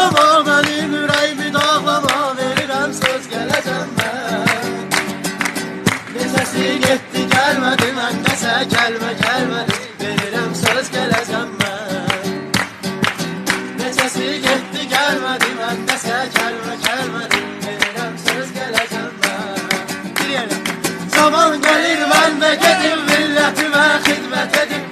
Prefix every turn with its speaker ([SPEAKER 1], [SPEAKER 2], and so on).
[SPEAKER 1] Ağlama benim ürəyimi dağlama, verirəm söz gələcəm mən. Neçəsi getdi gəlmədi, məndəsə gəlmə gəlmədi, verirəm söz gələcəm mən. Neçəsi getdi gəlmədi, məndəsə gəlmə gəlmədi, verirəm söz gələcəm mən. Zaman gəlir mən də gedim, millətimə xidmət edim.